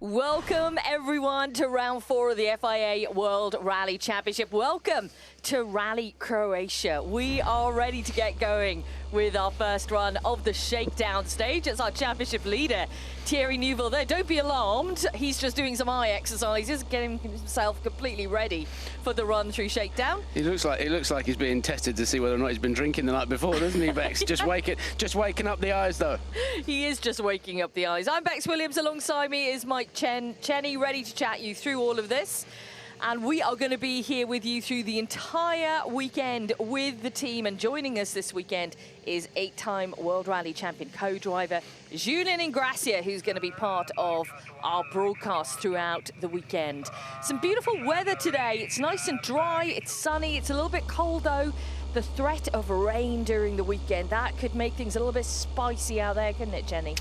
Welcome everyone to round 4 of the FIA World Rally Championship. Welcome to Rally Croatia. We are ready to get going with our first run of the Shakedown stage. It's our championship leader, Thierry Neuville there. Don't be alarmed. He's just doing some eye exercises, getting himself completely ready for the run through Shakedown. He looks like he's being tested to see whether or not he's been drinking the night before, doesn't he, Bex? Just waking up the eyes, though. He is just waking up the eyes. I'm Bex Williams. Alongside me is Mike Chenny, ready to chat you through all of this. And we are going to be here with you through the entire weekend with the team. And joining us this weekend is 8-time World Rally Champion co-driver Julian Ingrassia, who's going to be part of our broadcast throughout the weekend. Some beautiful weather today. It's nice and dry. It's sunny. It's a little bit cold, though. The threat of rain during the weekend, that could make things a little bit spicy out there, couldn't it, Jenny?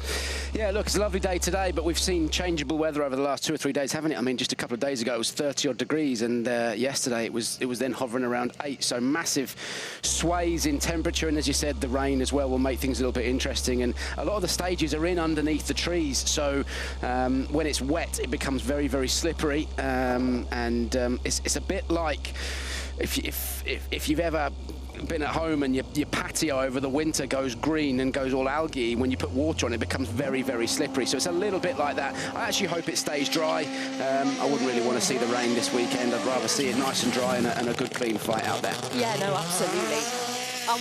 Yeah, look, it's a lovely day today, but we've seen changeable weather over the last 2 or 3 days, haven't it? I mean, just a couple of days ago, it was 30-odd degrees, and yesterday it was then hovering around 8, so massive sways in temperature, and as you said, the rain as well will make things a little bit interesting, and a lot of the stages are in underneath the trees, so when it's wet, it becomes very, very slippery, it's a bit like if you've ever been at home and your patio over the winter goes green and goes all algae, when you put water on it becomes very, very slippery. So it's a little bit like that. I actually hope it stays dry. I wouldn't really want to see the rain this weekend. I'd rather see it nice and dry and a good clean fight out there. Yeah, no, absolutely.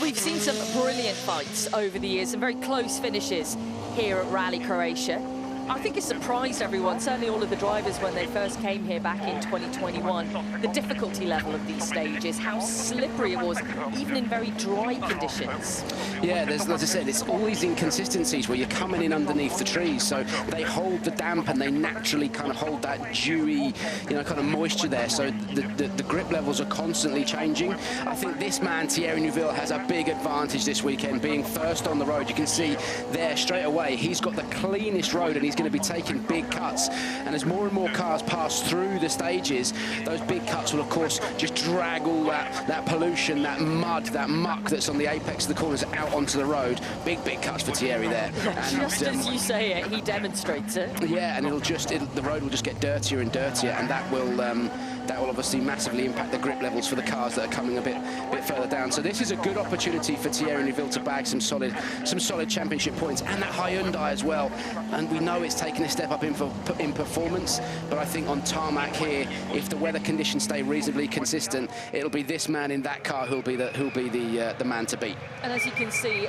We've seen some brilliant fights over the years, some very close finishes here at Rally Croatia. I think it surprised everyone, certainly all of the drivers when they first came here back in 2021, the difficulty level of these stages, how slippery it was, even in very dry conditions. Yeah, as I said, it's all these inconsistencies where you're coming in underneath the trees, so they hold the damp and they naturally kind of hold that dewy, kind of moisture there, so the grip levels are constantly changing. I think this man, Thierry Neuville, has a big advantage this weekend, being first on the road. You can see there straight away, he's got the cleanest road and he's going to be taking big cuts, and as more and more cars pass through the stages, those big cuts will of course just drag all that pollution, that mud, that muck that's on the apex of the corners out onto the road. Big cuts for Thierry there. And just as you say it, he demonstrates it. Yeah, and the road will just get dirtier and dirtier, and that will obviously massively impact the grip levels for the cars that are coming a bit further down. So this is a good opportunity for Thierry Neuville to bag some solid championship points, and that Hyundai as well. And we know it's taken a step up in performance, but I think on tarmac here, if the weather conditions stay reasonably consistent, it'll be this man in that car who'll be the man to beat. And as you can see,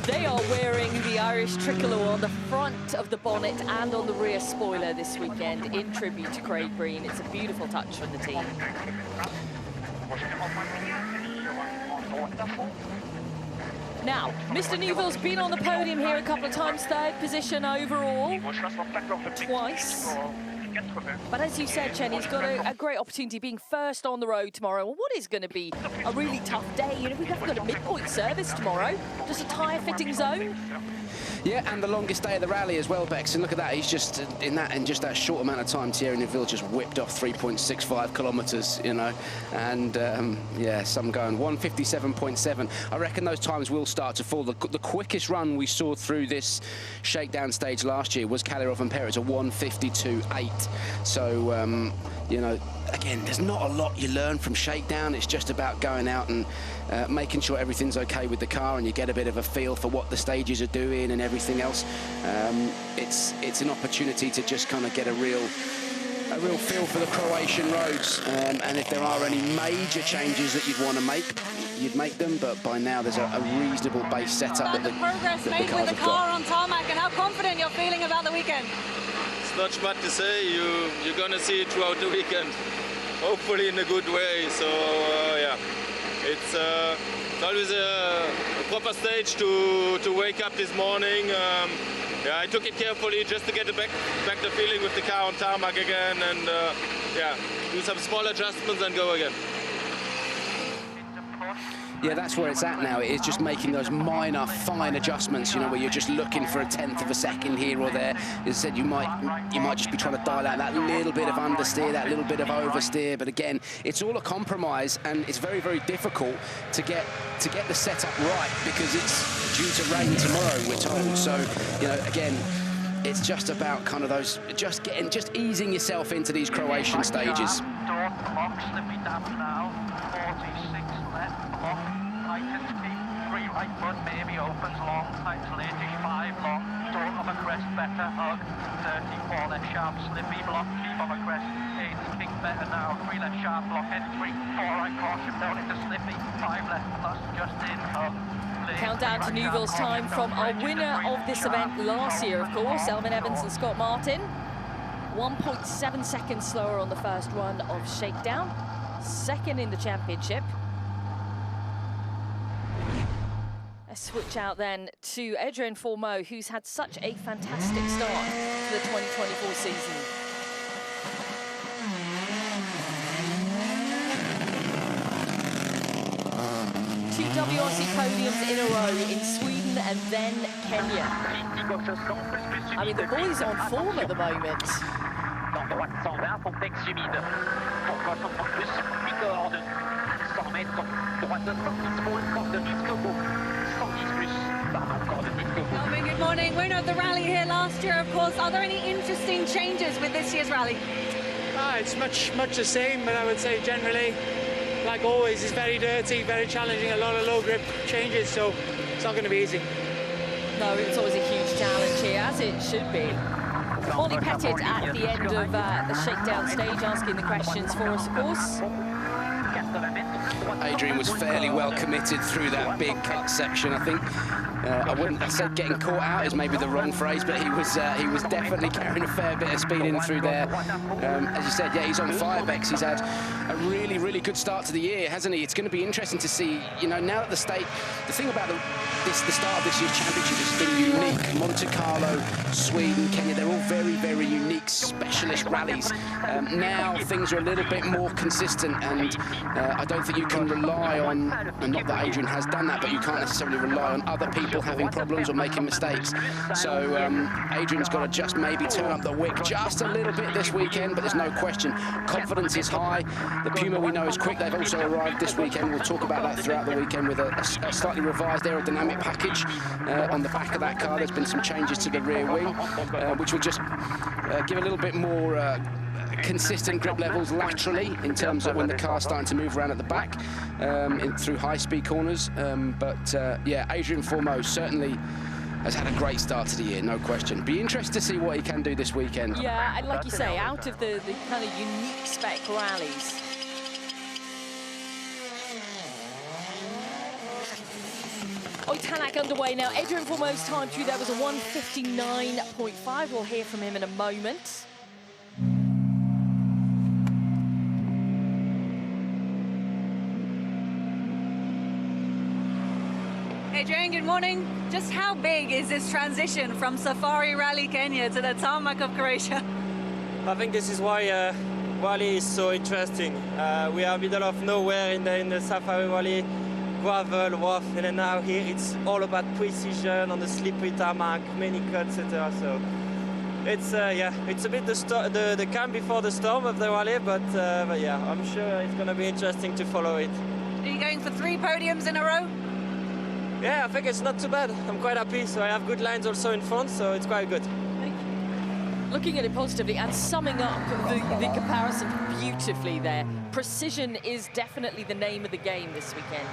they are wearing the Irish tricolour on the front of the bonnet and on the rear spoiler this weekend in tribute to Craig Breen. It's a beautiful touch from the team. Now, Mr. Neuville's been on the podium here a couple of times, 3rd position overall, twice. But as you said, Chen, he's got a great opportunity being first on the road tomorrow. What is going to be a really tough day? We've never got a midpoint service tomorrow, just a tyre fitting zone. Yeah, and the longest day of the rally as well, Bex. And look at that, he's just in just that short amount of time, Thierry Neuville just whipped off 3.65 kilometres, and yeah, some going 1:57.7. I reckon those times will start to fall. The quickest run we saw through this Shakedown stage last year was Calirov and Perez, a 1:52.8. So, again, there's not a lot you learn from Shakedown. It's just about going out and making sure everything's okay with the car, and you get a bit of a feel for what the stages are doing and everything else. It's an opportunity to just kind of get a real feel for the Croatian roads, and if there are any major changes that you'd want to make, you'd make them, but by now there's a reasonable base setup that the progress made with the car on tarmac, and how confident you're feeling about the weekend. It's not much to say. You're gonna see it throughout the weekend, hopefully in a good way. So yeah, it's always a proper stage to wake up this morning. Yeah, I took it carefully just to get back the feeling with the car on tarmac again, and yeah, do some small adjustments and go again. Yeah, that's where it's at now. It is just making those minor, fine adjustments, you know, where you're just looking for a tenth of a second here or there. As I said, you might just be trying to dial out that little bit of understeer, that little bit of oversteer. But again, it's all a compromise, and it's very, very difficult to get the setup right because it's due to rain tomorrow, we're told. So, you know, again, it's just about kind of those, just easing yourself into these Croatian stages. Right foot maybe opens long, tightens late, 5 long, don't have a crest, better hug, 34 left sharp, slippy block, keep on a crest, 8 kick better now, 3 left sharp, block in, 3, 4 right caution, down into slippy, 5 left plus, just in, hug. Countdown to Newville's time from our winner of this event last year, of course, Elvin Evans and Scott Martin. 1.7 seconds slower on the first run of Shakedown, second in the championship. Switch out then to Adrian Formeau, who's had such a fantastic start to the 2024 season. Two WRC podiums in a row in Sweden and then Kenya. I mean, the boys on form at the moment. Elvin, good morning. Winner of the rally here last year, of course. Are there any interesting changes with this year's rally? It's much the same, but I would say generally, like always, it's very dirty, very challenging, a lot of low grip changes, so it's not going to be easy. No, it's always a huge challenge here, as it should be. Ollie Pettit at the end of the Shakedown stage, asking the questions for us, of course. Adrian was fairly well committed through that big cut section, I think. I said getting caught out is maybe the wrong phrase, but he was definitely carrying a fair bit of speed in through there. As you said, yeah, he's on fire, Bex. He's had a really, really good start to the year, hasn't he? It's going to be interesting to see, you know, now that the thing about the start of this year's championship has been unique. Monte Carlo, Sweden, Kenya, they're all very, very unique specialist rallies. Now things are a little bit more consistent, and I don't think you can rely on, and not that Adrian has done that, but you can't necessarily rely on other people having problems or making mistakes. So Adrian's got to just maybe turn up the wick just a little bit this weekend, but there's no question. Confidence is high. The Puma we know is quick. They've also arrived this weekend. We'll talk about that throughout the weekend with a slightly revised aerodynamic package on the back of that car. There's been some changes to the rear wing, which will just give a little bit more consistent grip levels laterally in terms of when the car's starting to move around at the back through high-speed corners. Yeah, Adrian Formeau certainly has had a great start to the year, no question. Be interested to see what he can do this weekend. Yeah, and like you say, out of the kind of unique spec rallies, Oitanak underway now. Adrian Formeau's time through there was a 1:59.5. We'll hear from him in a moment. Adrian, good morning. Just how big is this transition from Safari Rally Kenya to the tarmac of Croatia? I think this is why Rally is so interesting. We are middle of nowhere in the Safari Rally, gravel, rough, and then now here it's all about precision on the slippery tarmac, many cuts, etc. So it's yeah, it's a bit the calm before the storm of the rally, but yeah, I'm sure it's going to be interesting to follow it. Are you going for 3 podiums in a row? Yeah, I think it's not too bad. I'm quite happy, so I have good lines also in front, so it's quite good. Looking at it positively and summing up the comparison beautifully there. Precision is definitely the name of the game this weekend.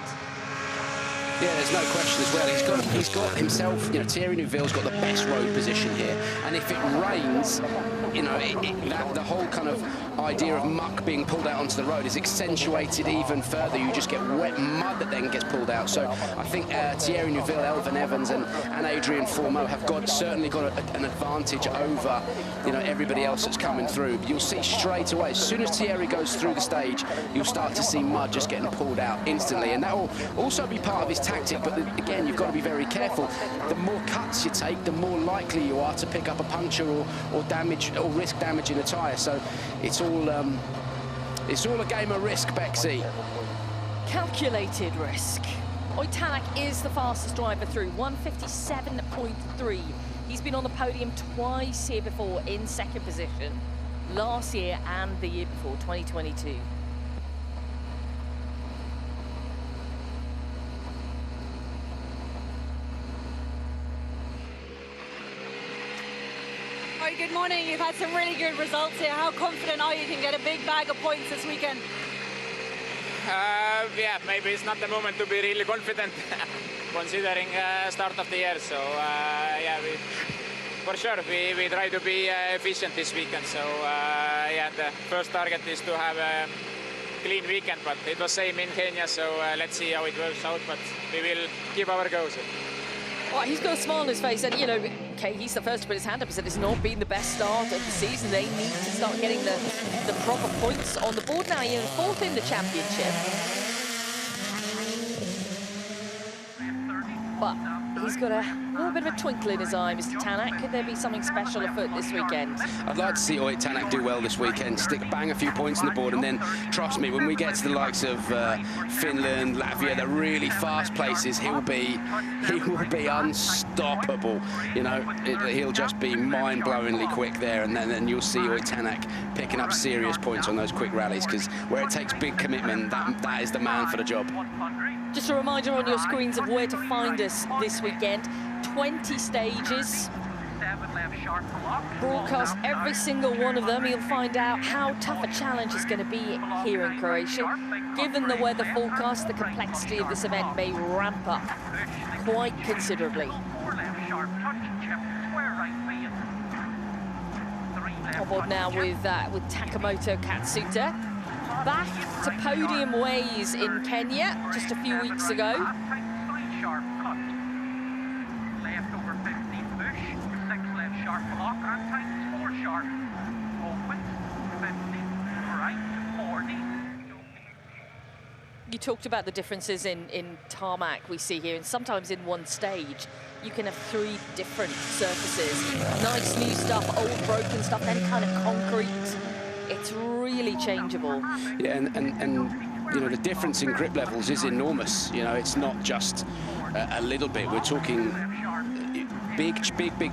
Yeah, there's no question as well. He's got himself, you know, Thierry Neuville's got the best road position here. And if it rains, you know, the whole kind of idea of muck being pulled out onto the road is accentuated even further. You just get wet mud that then gets pulled out. So I think Thierry Neuville, Elvin Evans and Adrian Formeau have certainly got an advantage over, you know, everybody else that's coming through. You'll see straight away, as soon as Thierry goes through the stage, you'll start to see mud just getting pulled out instantly. And that will also be part of his tactic, but again, you've got to be very careful. The more cuts you take, the more likely you are to pick up a puncture or damage or risk damaging a tyre. So it's all a game of risk, Bexy. Calculated risk. Tanak is the fastest driver through, 1:57.3. He's been on the podium twice here before in second position, last year and the year before, 2022. Right, good morning. You've had some really good results here. How confident are you can get a big bag of points this weekend? Yeah, maybe it's not the moment to be really confident considering start of the year. So yeah, for sure we try to be efficient this weekend. So yeah, the first target is to have a clean weekend, but it was same in Kenya. So let's see how it works out. But we will give our goes. Well, he's got a smile on his face, and, you know, okay, he's the first to put his hand up. He said it's not been the best start of the season. They need to start getting the proper points on the board now. You're fourth in the championship. But he's got a little bit of a twinkle in his eye, Mr. Tanak. Could there be something special afoot this weekend? I'd like to see Tanak do well this weekend, bang a few points on the board, and then, trust me, when we get to the likes of Finland, Latvia, the really fast places, he will be unstoppable. You know, he'll just be mind-blowingly quick there, and then you'll see Tanak picking up serious points on those quick rallies, because where it takes big commitment, that is the man for the job. Just a reminder on your screens of where to find us this weekend. 20 stages, broadcast every single one of them. You'll find out how tough a challenge is going to be here in Croatia. Given the weather forecast, the complexity of this event may ramp up quite considerably. On board now with Takamoto Katsuta. Back to podium ways in Kenya just a few weeks ago. You talked about the differences in tarmac we see here, and sometimes in one stage you can have 3 different surfaces. Nice new stuff, old broken stuff, then kind of concrete. It's really changeable. Yeah, and you know, the difference in grip levels is enormous. You know, it's not just a little bit. We're talking big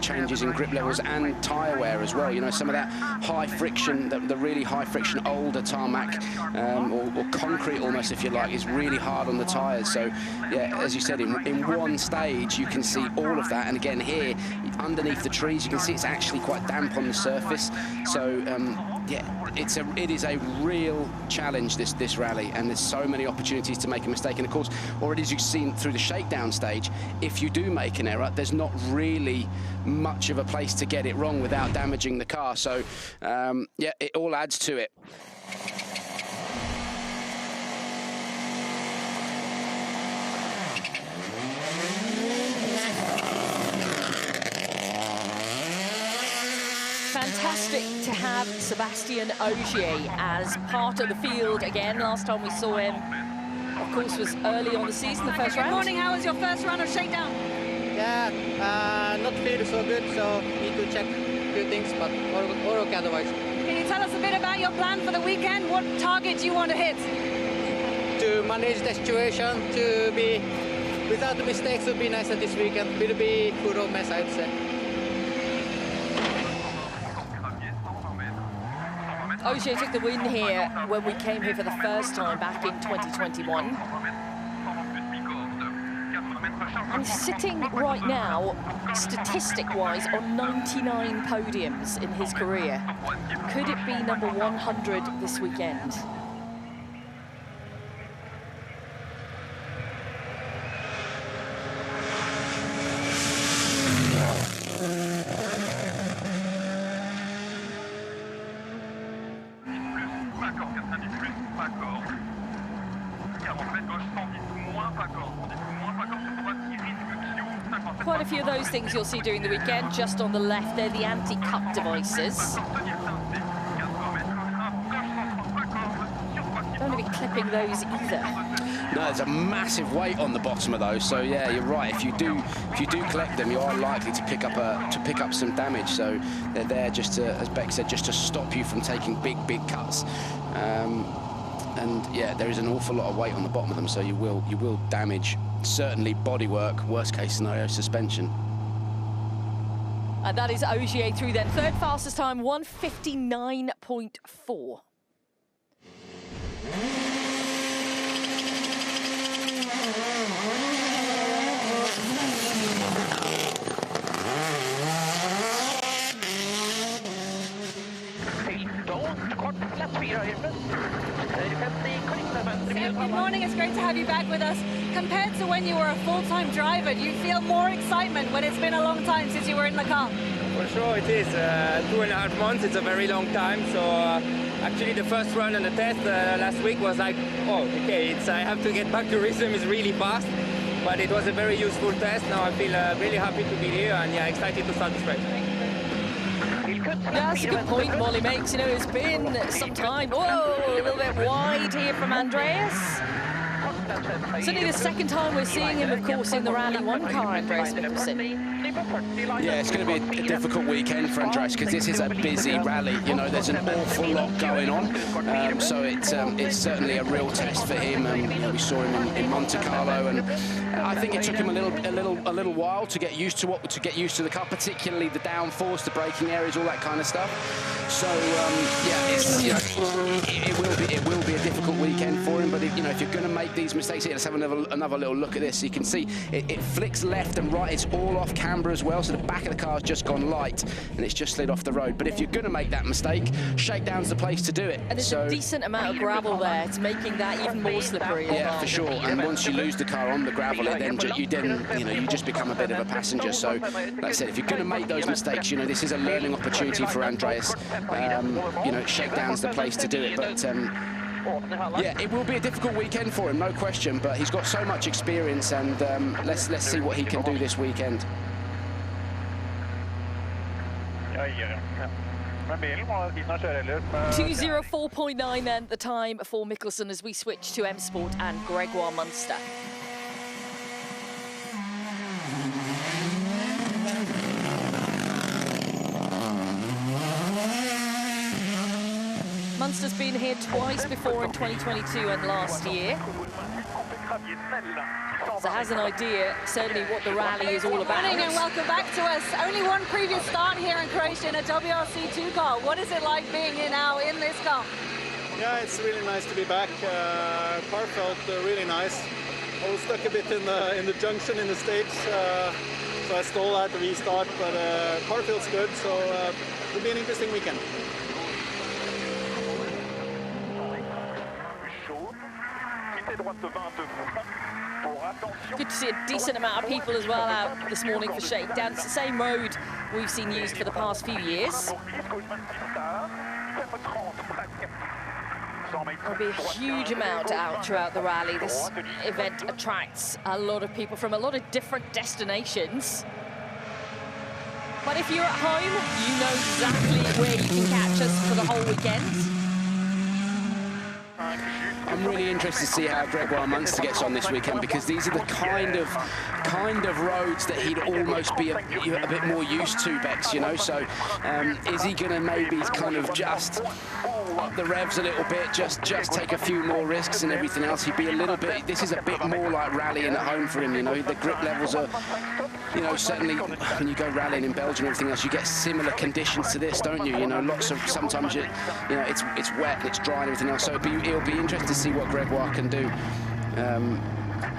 changes in grip levels and tyre wear as well. You know, some of that high friction, the really high friction older tarmac or concrete almost, if you like, is really hard on the tyres. So yeah, as you said, in one stage you can see all of that, and again here underneath the trees you can see it's actually quite damp on the surface. So yeah, it is a real challenge, this rally, and there's so many opportunities to make a mistake. And of course, already as you've seen through the shakedown stage, if you do make an error, there's not really much of a place to get it wrong without damaging the car. So yeah, it all adds to it. Fantastic to have Sebastian Ogier as part of the field again. Last time we saw him, of course, was early on the season, the first round. Good morning, how was your first round of Shakedown? Yeah, not feeling so good, so need to check a few things, but all okay otherwise. Can you tell us a bit about your plan for the weekend? What target do you want to hit? To manage the situation, to be without the mistakes would be nicer this weekend. Will be thorough mess, I'd say. Ogier took the win here when we came here for the first time back in 2021. And sitting right now, statistic-wise, on 99 podiums in his career. Could it be number 100 this weekend? Quite a few of those things you'll see during the weekend. Just on the left there, the anti-cup devices. Don't be clipping those either. No, there's a massive weight on the bottom of those. So yeah, you're right. If you do collect them, you are likely to pick up some damage. So they're there just to, as Beck said, just to stop you from taking big cuts. And yeah, there is an awful lot of weight on the bottom of them, so you will damage certainly bodywork, worst case scenario, suspension. And that is Ogier through then. Third fastest time, 1:59.4. Good morning, it's great to have you back with us. Compared to when you were a full-time driver, do you feel more excitement when it's been a long time since you were in the car? For sure it is. 2.5 months, it's a very long time. So actually the first run and the test last week was like, oh, okay, I have to get back to rhythm, it's really fast. But it was a very useful test. Now I feel really happy to be here and yeah, excited to start this race. Yeah, that's a good point Molly makes. You know, it's been some time. Whoa, a little bit wide here from Andreas. Certainly the second time we're seeing him, of course, in the Rally 1 car, Andreas Mikkelsen. Yeah, it's going to be a difficult weekend for Andreas because this is a busy rally. You know, there's an awful lot going on, so it's certainly a real test for him. You know, we saw him in Monte Carlo, and I think it took him a little while to get used to the car, particularly the downforce, the braking areas, all that kind of stuff. So yeah, it will be a difficult weekend for him. But if you're going to make these mistakes here, let's have another little look at this. You can see it flicks left and right. It's all off camber as well, so the back of the car has just gone light and it's just slid off the road. But if you're going to make that mistake, Shakedown's the place to do it. And there's a decent amount of gravel there. It's making that even more slippery. Yeah, for sure. And once you lose the car on the gravel, you just become a bit of a passenger. So, like I said, if you're going to make those mistakes, this is a learning opportunity for Andreas. Shakedown's the place to do it. But yeah, it will be a difficult weekend for him, no question. But he's got so much experience, and let's see what he can do this weekend. 2:04.9 then the time for Mikkelsen as we switch to M Sport and Gregoire Munster. Munster's been here twice before in 2022 and last year. So has an idea, certainly, what the rally is all about. Good morning and welcome back to us. Only one previous start here in Croatia in a WRC 2 car. What is it like being here now in this car? Yeah, it's really nice to be back. Car felt really nice. I was stuck a bit in the junction in the States, so I stalled at the restart, but car feels good, so it'll be an interesting weekend. Good to see a decent amount of people as well out this morning for Shakedown. It's the same road we've seen used for the past few years. There'll be a huge amount out throughout the rally. This event attracts a lot of people from a lot of different destinations. But if you're at home, you know exactly where you can catch us for the whole weekend. I'm really interested to see how Gregoire Munster gets on this weekend, because these are the kind of roads that he'd almost be a bit more used to, Bex, So is he going to maybe kind of just up the revs a little bit, just take a few more risks and everything else? He'd be a little bit, this is a bit more like rallying at home for him, The grip levels are, certainly when you go rallying in Belgium and everything else, you get similar conditions to this, don't you? Lots of, sometimes it's wet and it's dry and everything else, so it'll be interesting to see what Gregoire can do.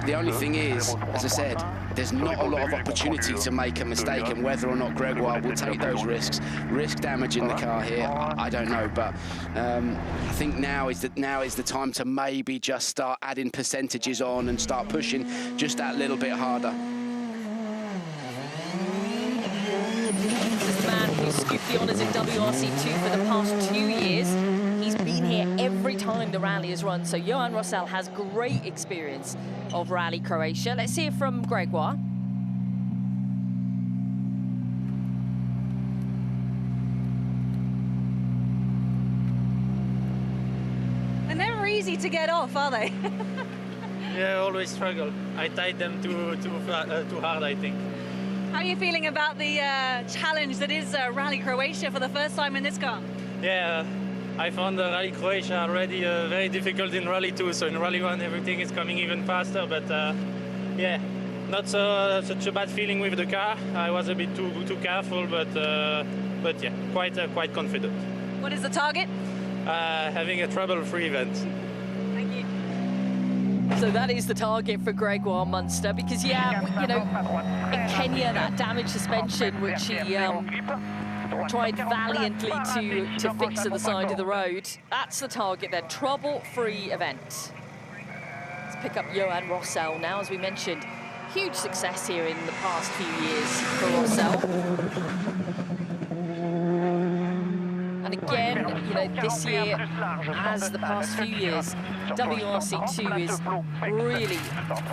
The only thing is, as I said, there's not a lot of opportunity to make a mistake, and whether or not Gregoire will take those risks, risk damaging the car here, I don't know. But I think now is the time to maybe just start adding percentages on and start pushing just that little bit harder. This is the man who scooped the honours in WRC2 for the past 2 years. He's been here every time the rally is run, so Johan Rossell has great experience of Rally Croatia. Let's hear from Gregoire. They're never easy to get off, are they? Yeah, I always struggle. I tied them too hard, I think. How are you feeling about the challenge that is Rally Croatia for the first time in this car? Yeah, I found Rally Croatia already very difficult in Rally 2, so in Rally 1 everything is coming even faster, but Yeah, not such a bad feeling with the car. I was a bit too careful, but yeah, quite confident. What is the target? Having a trouble-free event. Thank you. So that is the target for Gregoire Munster, because, yeah, you know, in Kenya, that damaged suspension, which he tried valiantly to fix at the side of the road, that's the target then, trouble-free event. Let's pick up Johan Rossell now, as we mentioned. Huge success here in the past few years for Rossell. And again, you know, this year, as the past few years, WRC2 is really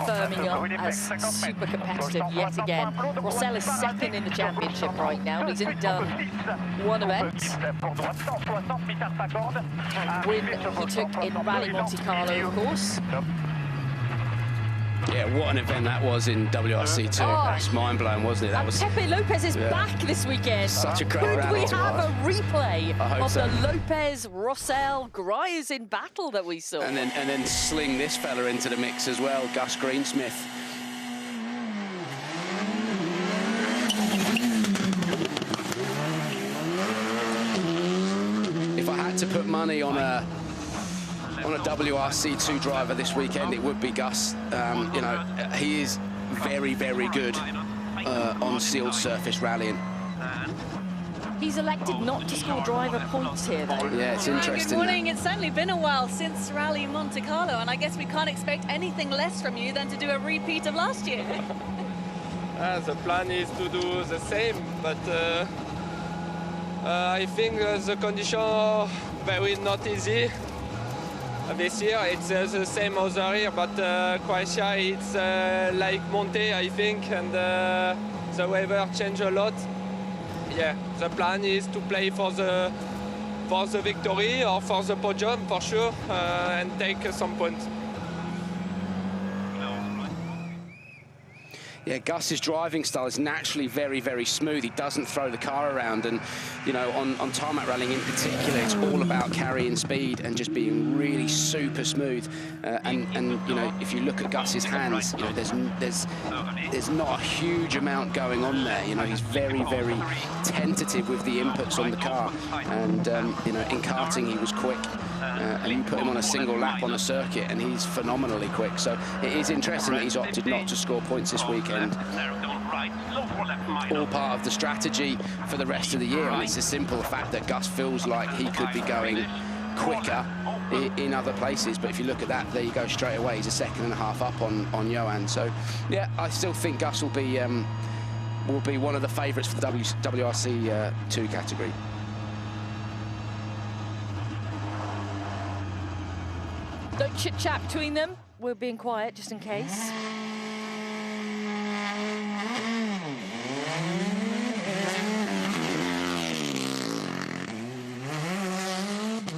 firming up as super competitive yet again. Rossell is second in the championship right now. He's only done one event. Win he took in Rally Monte Carlo, of course. Yeah, what an event that was in WRC2. That's mind-blowing, wasn't it? That was Pepe Lopez is back this weekend. Such a great Could rally we to have watch. a replay of so. the Lopez-Rossell Griers in battle that we saw? And then sling this fella into the mix as well, Gus Greensmith. If I had to put money on a WRC2 driver this weekend, it would be Gus. You know, he is very, very good on sealed surface rallying. He's elected not to score driver points here, though. Yeah, it's interesting. Good morning. It's certainly been a while since Rally Monte Carlo, and I guess we can't expect anything less from you than to do a repeat of last year. The plan is to do the same, but I think the conditions are very not easy. This year it's the same other year, but Croatia it's like Monte, I think, and the weather changed a lot. Yeah, the plan is to play for the victory or for the podium for sure, and take some points. Yeah, Gus's driving style is naturally very, very smooth. He doesn't throw the car around, and you know, on tarmac rallying in particular, it's all about carrying speed and just being really super smooth. And you know, if you look at Gus's hands, you know, there's not a huge amount going on there. You know, he's very, very tentative with the inputs on the car, and you know, in karting he was quick. And you put him on a single lap on a circuit and he's phenomenally quick. So it is interesting that he's opted not to score points this weekend. All part of the strategy for the rest of the year, and it's a simple fact that Gus feels like he could be going quicker in other places. But if you look at that, there you go, straight away he's a second and a half up on Johan. So yeah, I still think Gus will be one of the favourites for the WRC 2 category. Don't chit-chat between them. We're being quiet just in case.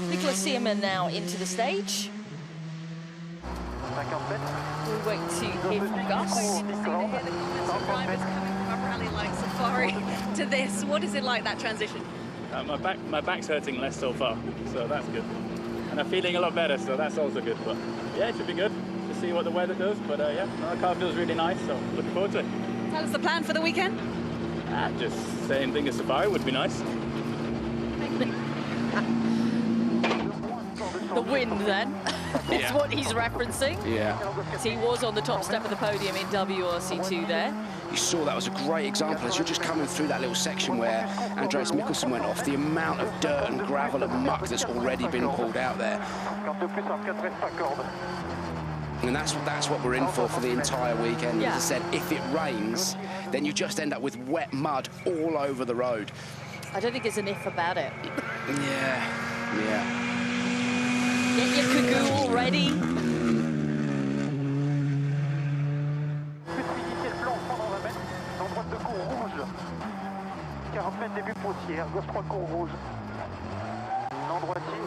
Nicholas Seaman now into the stage. We'll wait to hear from Gus. Drivers coming from a rally like Safari to this. What is it like, that transition? My back's hurting less so far, so that's good. And I'm feeling a lot better, so that's also good. But yeah, it should be good to see what the weather does. But yeah, the car feels really nice, so looking forward to it. Tell us the plan for the weekend. Just same thing as Safari would be nice. The wind, then, is what he's referencing. Yeah. So he was on the top step of the podium in WRC2 there. You saw that was a great example as you're just coming through that little section where Andreas Mikkelsen went off, the amount of dirt and gravel and muck that's already been pulled out there. And that's what we're in for the entire weekend. Yeah. As I said, if it rains, then you just end up with wet mud all over the road. I don't think there's an if about it. Yeah. Get your cagou all ready. Début poussière, gauche 3 cours rouge. Non droitier.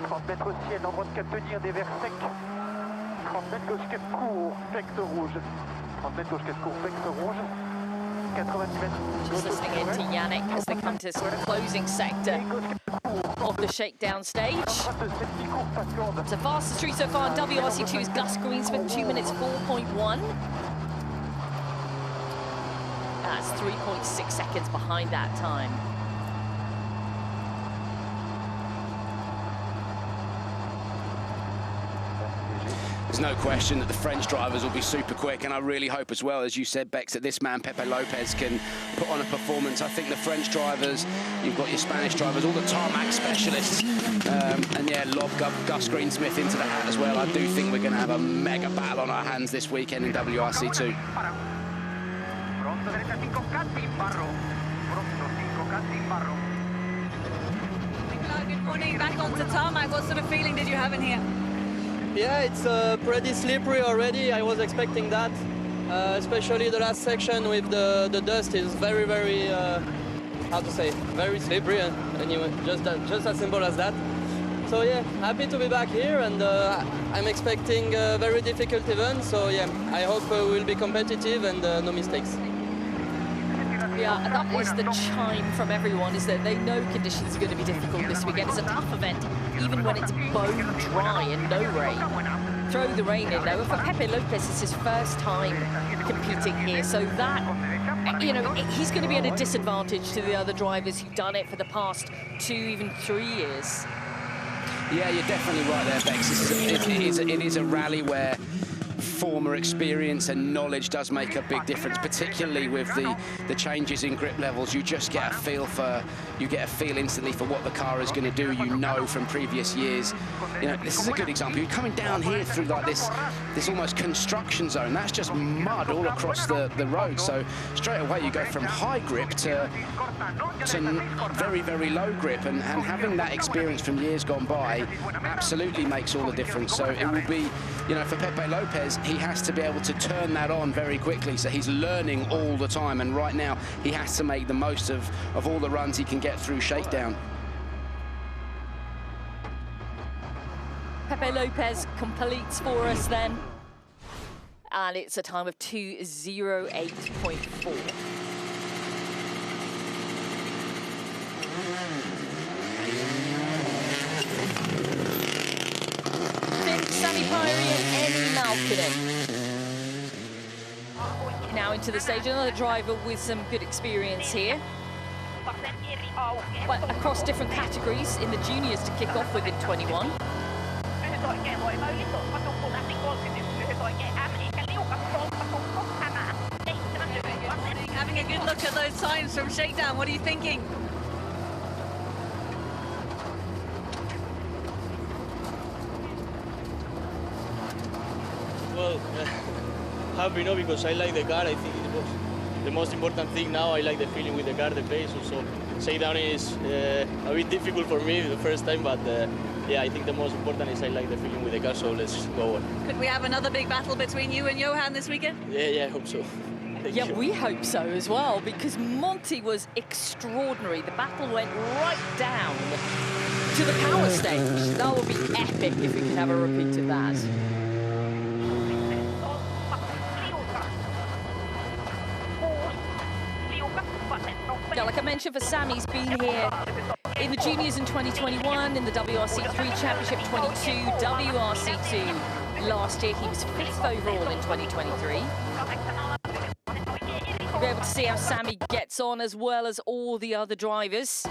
30 mètres au ciel, endroit de cap tenir des verts secs. 30 mètres gauche 4 cours, flex rouge. 30 mètres gauche 4 cours, flex rouge. Just listening in to Yannick as they come to this closing sector of the shakedown stage. So fastest through so far in WRC2 is Gus Greensmith, 2 minutes 4.1. That's 3.6 seconds behind that time. There's no question that the French drivers will be super quick, and I really hope as well, as you said, Bex, that this man, Pepe Lopez, can put on a performance. I think the French drivers, you've got your Spanish drivers, all the tarmac specialists, and yeah, lob Gus Greensmith into the hat as well. I do think we're going to have a mega battle on our hands this weekend in WRC2. Good morning, back onto tarmac. What sort of feeling did you have in here? Yeah, it's pretty slippery already. I was expecting that, especially the last section with the dust is very, very, how to say, very slippery. And anyway, just as simple as that. So yeah, happy to be back here, and I'm expecting a very difficult event. So yeah, I hope we'll be competitive and no mistakes. Yeah, that is the chime from everyone, is that they know conditions are going to be difficult this weekend. It's a tough event, even when it's bone dry and no rain. Throw the rain in, though. For Pepe Lopez, it's his first time competing here, so that, you know, he's going to be at a disadvantage to the other drivers who've done it for the past 2, even 3 years. Yeah, you're definitely right there, Bex. It is a rally where former experience and knowledge does make a big difference, particularly with the changes in grip levels. You just get a feel instantly for what the car is going to do. You know from previous years. You know, this is a good example. You're coming down here through like this almost construction zone. That's just mud all across the road. So straight away you go from high grip to very, very low grip, and having that experience from years gone by absolutely makes all the difference. So it will be, you know, for Pepe Lopez, he has to be able to turn that on very quickly. So he's learning all the time, and right now he has to make the most of all the runs he can get through Shakedown. Pepe Lopez completes for us then, and it's a time of 2:08.4. Sami Pyri and Eni Malkinen. Now into the stage, another driver with some good experience here. But across different categories in the juniors to kick off with in 21. Having a good look at those times from Shakedown, what are you thinking? Well, happy, no, because I like the car. I think it was the most important thing now. I like the feeling with the car, the pace. Also, Shakedown is a bit difficult for me the first time, but yeah, I think the most important is I like the feeling with the car, so let's go on. Could we have another big battle between you and Johan this weekend? Yeah, I hope so. Yeah, we hope so as well, because Monty was extraordinary. The battle went right down to the power stage. That would be epic if we could have a repeat of that. Yeah, like I mentioned, for Sami, he's been here in the juniors in 2021, in the WRC3 Championship 22, WRC2 last year. He was 5th overall in 2023. You'll be able to see how Sami gets on, as well as all the other drivers.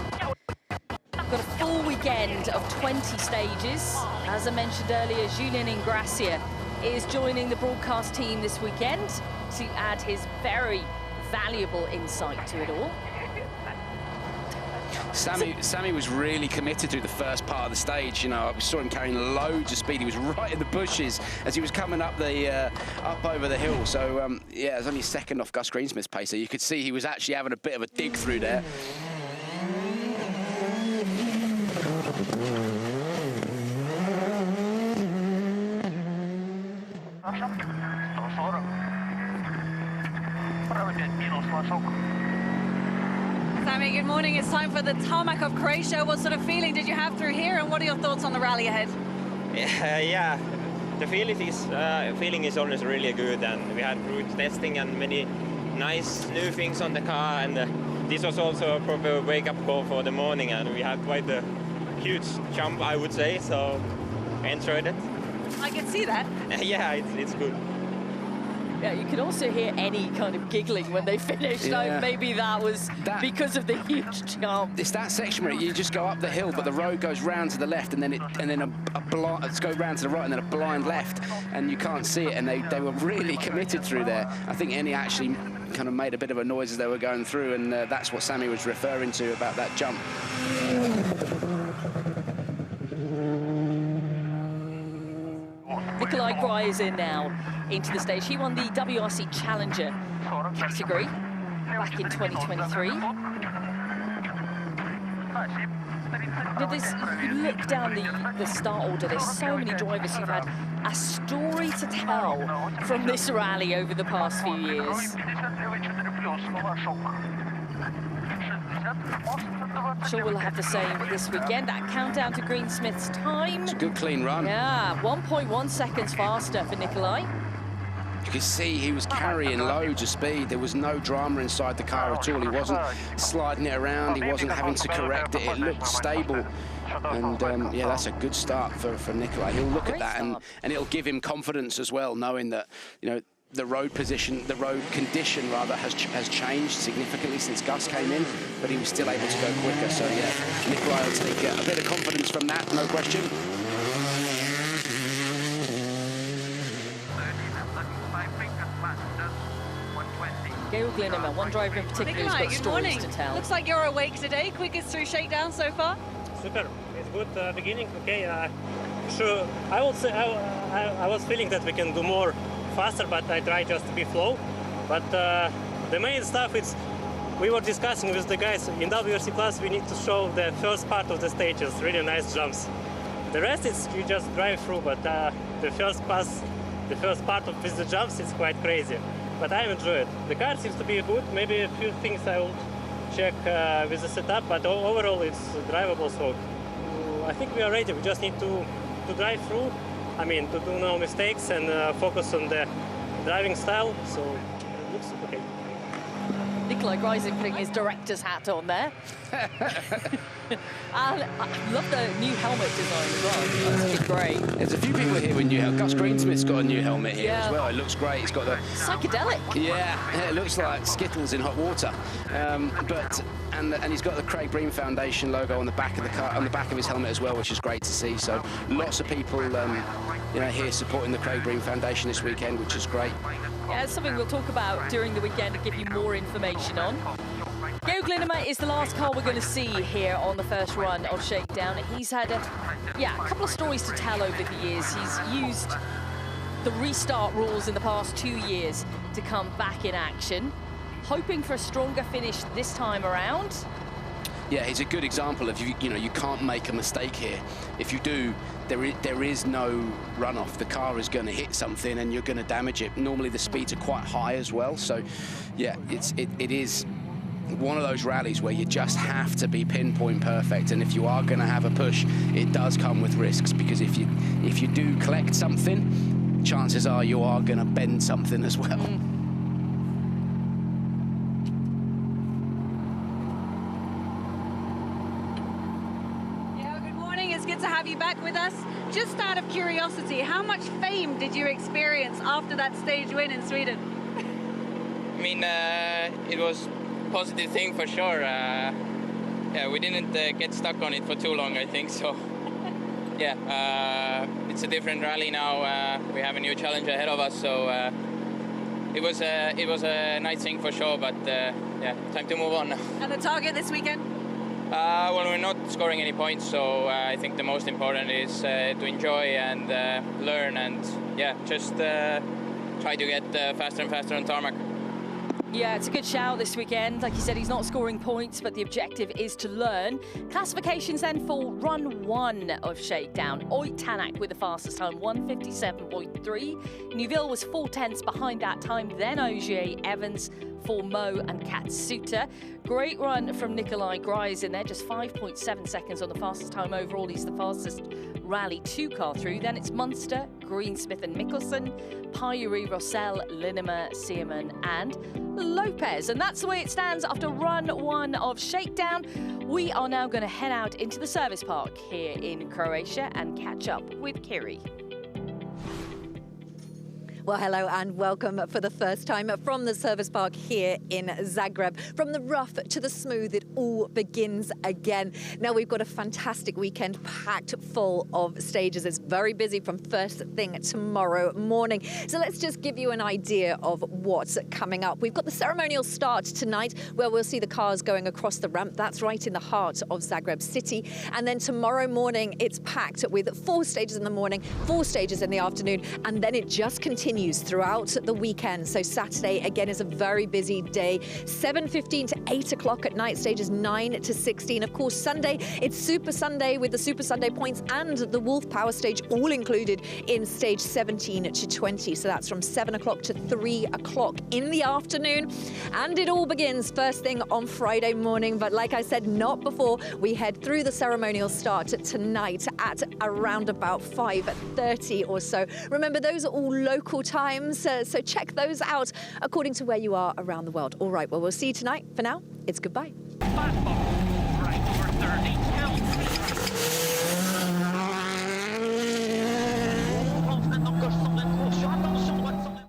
Got a full weekend of 20 stages. As I mentioned earlier, Julien Ingracia is joining the broadcast team this weekend to add his very valuable insight to it all. Sami was really committed through the first part of the stage. You know, I saw him carrying loads of speed. He was right in the bushes as he was coming up up over the hill. So yeah, it was only a second off Gus Greensmith's pace. So you could see he was actually having a bit of a dig through there. Sami, good morning. It's time for the tarmac of Croatia. What sort of feeling did you have through here, and what are your thoughts on the rally ahead? Yeah, the feeling is always really good, and we had route testing and many nice new things on the car, and this was also a proper wake-up call for the morning, and we had quite a huge jump, I would say, so I enjoyed it. I can see that. Yeah, it's good. Yeah, you can also hear any kind of giggling when they finished. Yeah. Maybe that was because of the huge jump. It's that section where you just go up the hill, but the road goes round to the left, and then let's go round to the right, and then a blind left, and you can't see it. And they were really committed through there. I think Eni actually kind of made a bit of a noise as they were going through, and that's what Sammy was referring to about that jump. Nikolai Gry is in now into the stage. He won the WRC Challenger category back in 2023. If you look down the start order, there's so many drivers who've had a story to tell from this rally over the past few years. Sure we'll have the same this weekend. That countdown to Greensmith's time. It's a good clean run. Yeah, 1.1 seconds faster for Nikolai. You can see he was carrying loads of speed. There was no drama inside the car at all. He wasn't sliding it around. He wasn't having to correct it. It looked stable. And yeah, that's a good start for Nikolai. He'll look at that and it'll give him confidence as well, knowing that, you know, the road condition rather has changed significantly since Gus came in, but he was still able to go quicker. So yeah, Nikolai will take a bit of confidence from that, no question. Gail Glinneman, one driver in particular who's got stories to tell. Looks like you're awake today. Quickest through Shakedown so far? Super. It's good beginning. Okay. Sure. I would say I was feeling that we can do more faster, but I try just to be slow. But the main stuff is we were discussing with the guys in WRC class. We need to show the first part of the stages, really nice jumps. The rest is you just drive through, but the first part of with the jumps is quite crazy. But I enjoy it. The car seems to be good. Maybe a few things I will check with the setup, but overall it's drivable. So I think we are ready. We just need to drive through. I mean, to do no mistakes and focus on the driving style. So it looks okay. Nikolai Gryzin putting his director's hat on there. And I love the new helmet design as well. That's just great. There's a few people here with new helmet. Gus Greensmith's got a new helmet here as well. It looks great. He's got the psychedelic. Yeah, it looks like Skittles in hot water. And he's got the Craig Breen Foundation logo on the back of the car, on the back of his helmet as well, which is great to see. So lots of people, you know, here supporting the Craig Breen Foundation this weekend, which is great. Yeah, it's something we'll talk about during the weekend and give you more information on. Gail Glinneman is the last car we're going to see here on the first run of Shakedown. He's had a couple of stories to tell over the years. He's used the restart rules in the past 2 years to come back in action, hoping for a stronger finish this time around. Yeah, he's a good example of, you know, you can't make a mistake here. If you do, there is no runoff. The car is going to hit something and you're going to damage it. Normally the speeds are quite high as well. So yeah, it is one of those rallies where you just have to be pinpoint perfect, and if you are going to have a push, it does come with risks, because if you do collect something, chances are you are going to bend something as well. Yeah, good morning. It's good to have you back with us. Just out of curiosity, how much fame did you experience after that stage win in Sweden? I mean, it was positive thing for sure. Yeah, we didn't get stuck on it for too long, I think. So yeah, it's a different rally now. We have a new challenge ahead of us, so it was a nice thing for sure. But yeah, time to move on now. And the target this weekend? Well, we're not scoring any points, so I think the most important is to enjoy and learn, and yeah, just try to get faster and faster on tarmac. Yeah, it's a good shout this weekend. Like you said, he's not scoring points, but the objective is to learn. Classifications then for run 1 of Shakedown. Oyt Tanak with the fastest time, 1:57.3. Neuville was 4/10 behind that time, then Ogier, Evans, for Mo and Katsuta. Great run from Nikolai Gryzin there, just 5.7 seconds on the fastest time overall. He's the fastest Rally 2 car through. Then it's Munster, Greensmith and Mikkelsen, Pyrie, Rossell, Linnemer, Seaman and Lopez. And that's the way it stands after run 1 of Shakedown. We are now going to head out into the service park here in Croatia and catch up with Kiri. Well, hello and welcome for the first time from the service park here in Zagreb. From the rough to the smooth, it all begins again. Now, we've got a fantastic weekend packed full of stages. It's very busy from first thing tomorrow morning. So let's just give you an idea of what's coming up. We've got the ceremonial start tonight where we'll see the cars going across the ramp. That's right in the heart of Zagreb city. And then tomorrow morning, it's packed with 4 stages in the morning, 4 stages in the afternoon, and then it just continues throughout the weekend. So Saturday again is a very busy day. 7:15 to 8 o'clock at night, stages 9 to 16. Of course, Sunday, it's Super Sunday with the Super Sunday points and the Wolf Power stage all included in stage 17 to 20. So that's from 7 o'clock to 3 o'clock in the afternoon. And it all begins first thing on Friday morning. But like I said, not before we head through the ceremonial start tonight at around about 5:30 or so. Remember, those are all local times, so check those out according to where you are around the world. All right, well, we'll see you tonight. For now, it's goodbye. Fastball, right over 30,